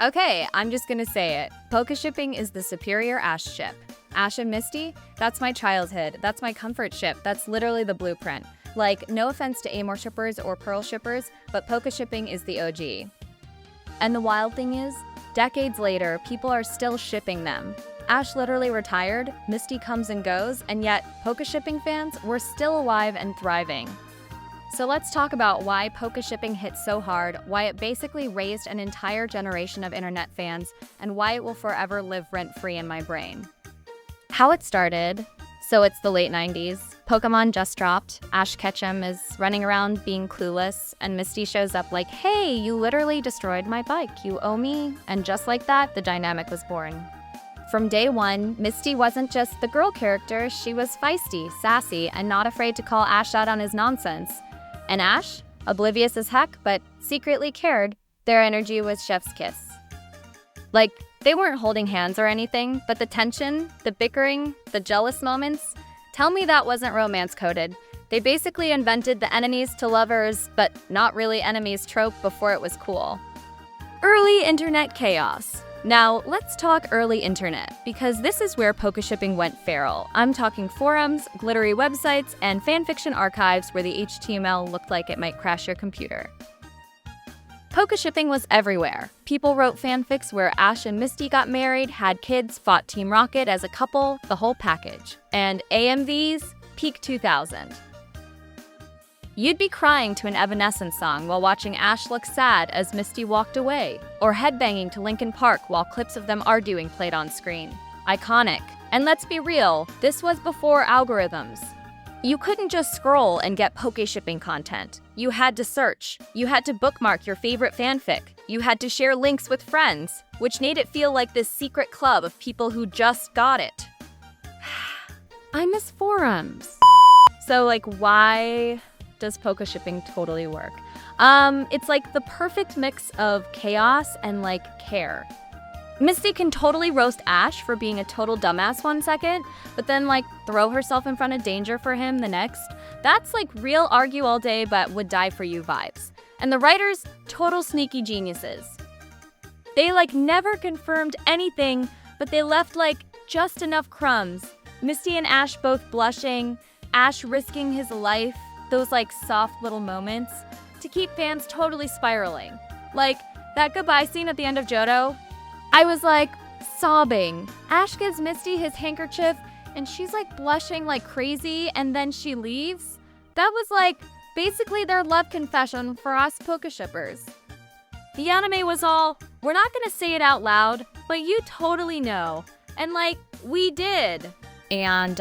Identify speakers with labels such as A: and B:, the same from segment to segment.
A: Okay, I'm just gonna say it. Pokéshipping is the superior Ash ship. Ash and Misty? That's my childhood. That's my comfort ship. That's literally the blueprint. Like, no offense to Amor shippers or Pearl shippers, but Pokéshipping is the OG. And the wild thing is, decades later, people are still shipping them. Ash literally retired, Misty comes and goes, and yet Pokéshipping fans were still alive and thriving. So let's talk about why Pokéshipping hit so hard, why it basically raised an entire generation of internet fans, and why it will forever live rent-free in my brain. How it started. So it's the late 90s. Pokemon just dropped. Ash Ketchum is running around being clueless, and Misty shows up like, hey, you literally destroyed my bike. You owe me. And just like that, the dynamic was born. From day one, Misty wasn't just the girl character, she was feisty, sassy, and not afraid to call Ash out on his nonsense. And Ash, oblivious as heck, but secretly cared, their energy was chef's kiss. Like, they weren't holding hands or anything, but the tension, the bickering, the jealous moments, tell me that wasn't romance-coded. They basically invented the enemies to lovers, but not really enemies trope before it was cool. Early internet chaos. Now, let's talk early internet, because this is where Pokéshipping went feral. I'm talking forums, glittery websites, and fanfiction archives where the HTML looked like it might crash your computer. Pokéshipping was everywhere. People wrote fanfics where Ash and Misty got married, had kids, fought Team Rocket as a couple, the whole package. And AMVs, peak 2000. You'd be crying to an Evanescence song while watching Ash look sad as Misty walked away, or headbanging to Linkin Park while clips of them arguing played on screen. Iconic. And let's be real, this was before algorithms. You couldn't just scroll and get Pokéshipping content. You had to search. You had to bookmark your favorite fanfic. You had to share links with friends, which made it feel like this secret club of people who just got it. I miss forums. So, why does Pokéshipping totally work? It's like the perfect mix of chaos and care. Misty can totally roast Ash for being a total dumbass one second, but then throw herself in front of danger for him the next. That's real argue all day but would die for you vibes. And the writers, total sneaky geniuses. They never confirmed anything, but they left just enough crumbs. Misty and Ash both blushing, Ash risking his life, those soft little moments, to keep fans totally spiraling. That goodbye scene at the end of Johto, I was sobbing. Ash gives Misty his handkerchief and she's blushing like crazy and then she leaves. That was basically their love confession for us Pokéshippers. The anime was all, we're not gonna say it out loud, but you totally know. And we did. And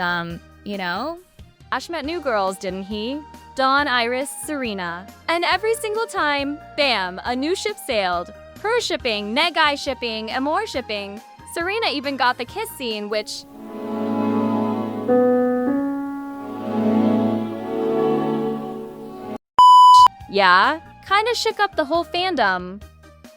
A: Ash met new girls, didn't he? Dawn, Iris, Serena. And every single time, bam, a new ship sailed. Her shipping, Negai shipping, Amor shipping. Serena even got the kiss scene, which... yeah, kinda shook up the whole fandom.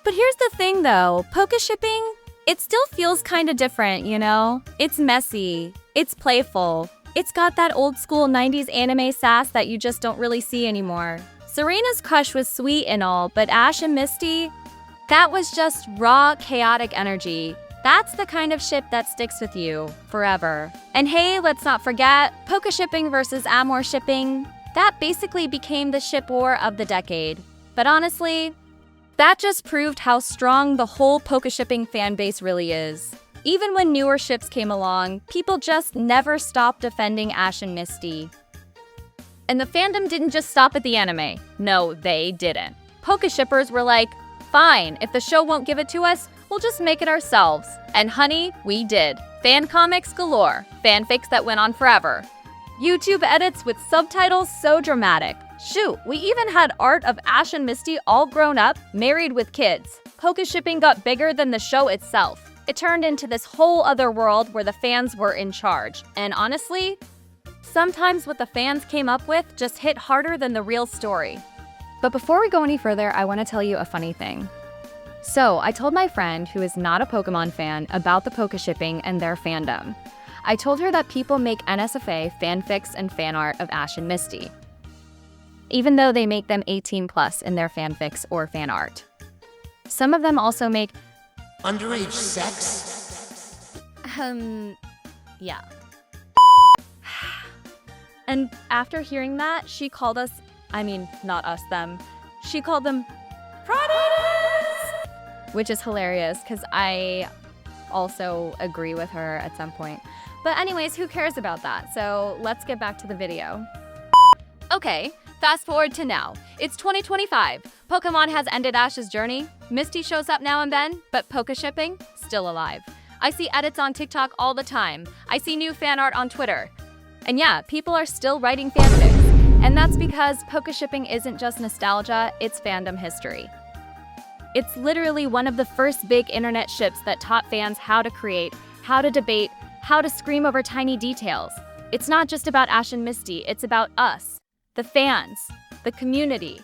A: But here's the thing though, Pokéshipping, it still feels kinda different, you know? It's messy, it's playful. It's got that old school 90s anime sass that you just don't really see anymore. Serena's crush was sweet and all, but Ash and Misty, that was just raw, chaotic energy. That's the kind of ship that sticks with you forever. And hey, let's not forget, Pokéshipping versus Amor shipping. That basically became the ship war of the decade. But honestly, that just proved how strong the whole Pokéshipping fan base really is. Even when newer ships came along, people just never stopped defending Ash and Misty. And the fandom didn't just stop at the anime. No, they didn't. Pokéshippers were like, fine, if the show won't give it to us, we'll just make it ourselves. And honey, we did. Fan comics galore, fanfics that went on forever. YouTube edits with subtitles so dramatic. Shoot, we even had art of Ash and Misty all grown up, married with kids. Pokéshipping got bigger than the show itself. It turned into this whole other world where the fans were in charge. And honestly, sometimes what the fans came up with just hit harder than the real story. But before we go any further, I want to tell you a funny thing. So, I told my friend, who is not a Pokemon fan, about the Pokéshipping and their fandom. I told her that people make NSFA fanfics and fan art of Ash and Misty, even though they make them 18+ in their fanfics or fan art. Some of them also make
B: Underage sex?
A: Yeah. And after hearing that, she called us, not us, them. She called them predators! Which is hilarious, because I also agree with her at some point. But anyways, who cares about that? So let's get back to the video. Okay, fast forward to now. It's 2025. Pokemon has ended Ash's journey. Misty shows up now and then, but Pokéshipping, still alive. I see edits on TikTok all the time. I see new fan art on Twitter. And yeah, people are still writing fanfics. And that's because Pokéshipping isn't just nostalgia, it's fandom history. It's literally one of the first big internet ships that taught fans how to create, how to debate, how to scream over tiny details. It's not just about Ash and Misty, it's about us, the fans, the community.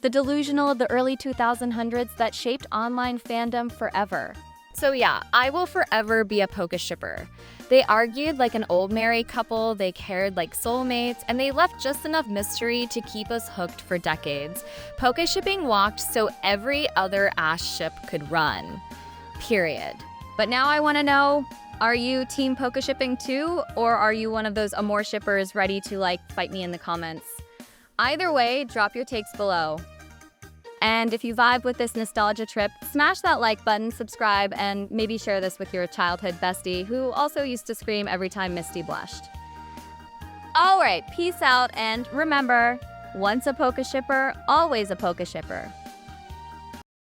A: The delusional of the early 2000s that shaped online fandom forever. So yeah, I will forever be a Pokéshipper. They argued like an old married couple, they cared like soulmates, and they left just enough mystery to keep us hooked for decades. Pokéshipping walked so every other Ash ship could run. Period. But now I want to know, are you team Pokéshipping too, or are you one of those Amor shippers ready to fight me in the comments? Either way, drop your takes below. And if you vibe with this nostalgia trip, smash that like button, subscribe, and maybe share this with your childhood bestie who also used to scream every time Misty blushed. Alright, peace out, and remember, once a Pokéshipper, always a Pokéshipper.